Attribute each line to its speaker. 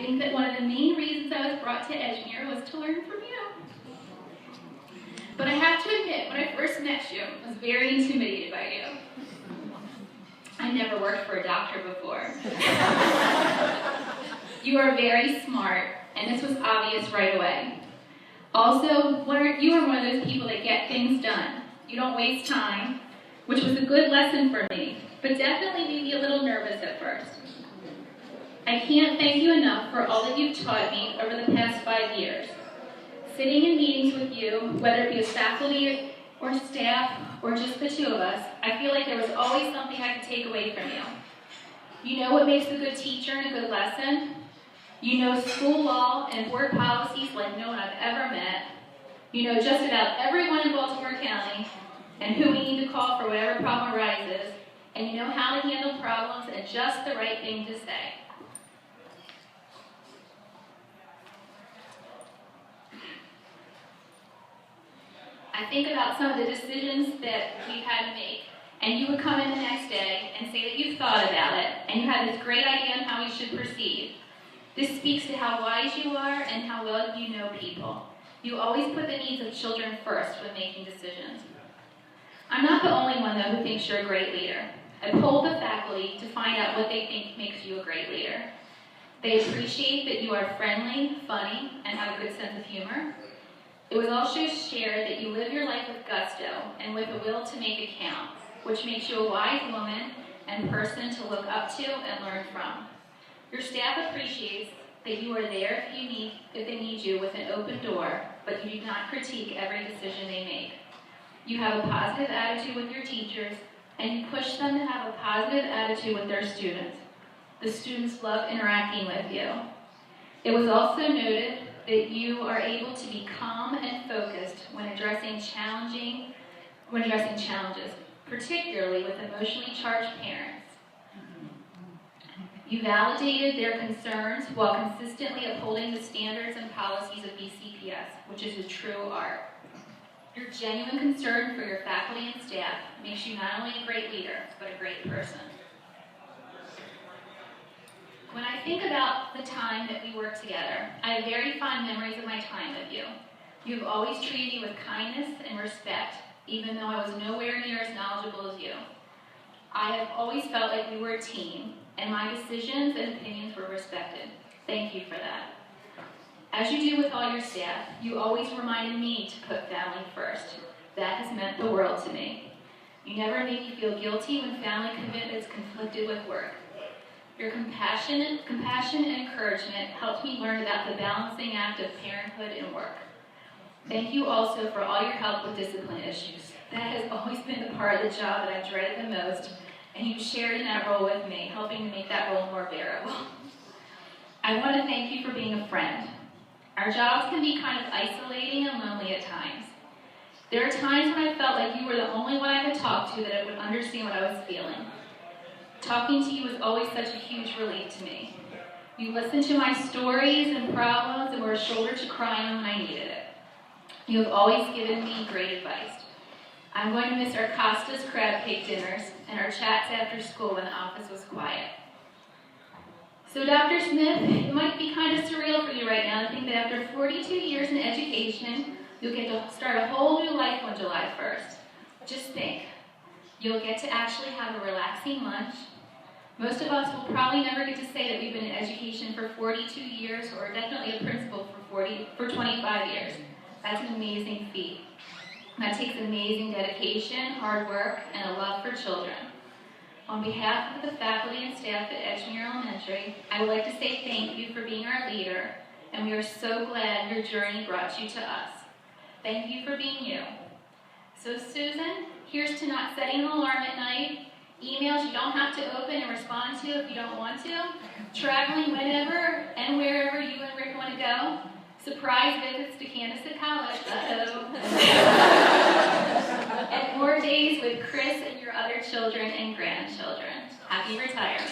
Speaker 1: think that one of the main reasons I was brought to Edgemere was to learn from you. But I have to admit, when I first met you, I was very intimidated by you. I never worked for a doctor before. You are very smart, and this was obvious right away. Also, you are one of those people that get things done. You don't waste time, which was a good lesson for me, but definitely made me a little nervous at first. I can't thank you enough for all that you've taught me over the past 5 years. Sitting in meetings with you, whether it be with faculty or staff or just the two of us, I feel like there was always something I could take away from you. You know what makes a good teacher and a good lesson. You know school law and board policies like no one I've ever met. You know just about everyone in Baltimore County and who we need to call for whatever problem arises, and you know how to handle problems and just the right thing to say. I think about some of the decisions that we've had to make, and you would come in the next day and say that you thought about it, and you had this great idea on how we should proceed. This speaks to how wise you are and how well you know people. You always put the needs of children first when making decisions. I'm not the only one, though, who thinks you're a great leader. I polled the faculty to find out what they think makes you a great leader. They appreciate that you are friendly, funny, and have a good sense of humor. It was also shared that you live your life with gusto and with a will to make it count, which makes you a wise woman and person to look up to and learn from. Your staff appreciates that you are there if they need you with an open door, but you do not critique every decision they make. You have a positive attitude with your teachers, and you push them to have a positive attitude with their students. The students love interacting with you. It was also noted that you are able to be calm and focused when addressing challenges, particularly with emotionally charged parents. You validated their concerns while consistently upholding the standards and policies of BCPS, which is a true art. Your genuine concern for your faculty and staff makes you not only a great leader, but a great person. When I think about the time that we worked together, I have very fond memories of my time with you. You have always treated me with kindness and respect, even though I was nowhere near as knowledgeable as you. I have always felt like we were a team, and my decisions and opinions were respected. Thank you for that. As you do with all your staff, you always reminded me to put family first. That has meant the world to me. You never made me feel guilty when family commitments conflicted with work. Your compassion and encouragement helped me learn about the balancing act of parenthood and work. Thank you also for all your help with discipline issues. That has always been the part of the job that I dreaded the most, and you shared in that role with me, helping to make that role more bearable. I want to thank you for being a friend. Our jobs can be kind of isolating and lonely at times. There are times when I felt like you were the only one I could talk to that would understand what I was feeling. Talking to you was always such a huge relief to me. You listened to my stories and problems and were a shoulder to cry on when I needed it. You have always given me great advice. I'm going to miss our Costa's crab cake dinners and our chats after school when the office was quiet. So Dr. Smith, it might be kind of surreal for you right now to think that after 42 years in education, you'll get to start a whole new life on July 1st. Just think, you'll get to actually have a relaxing lunch. Most of us will probably never get to say that we've been in education for 42 years or definitely a principal for 25 years. That's an amazing feat. That takes amazing dedication, hard work, and a love for children. On behalf of the faculty and staff at Edgemere Elementary, I would like to say thank you for being our leader, and we are so glad your journey brought you to us. Thank you for being you. So Susan, here's to not setting an alarm at night, emails you don't have to open and respond to if you don't want to, traveling whenever and wherever you and Rick want to go, surprise visits to Candace at college, and more days with Chris and your other children and grandchildren. Happy retirement.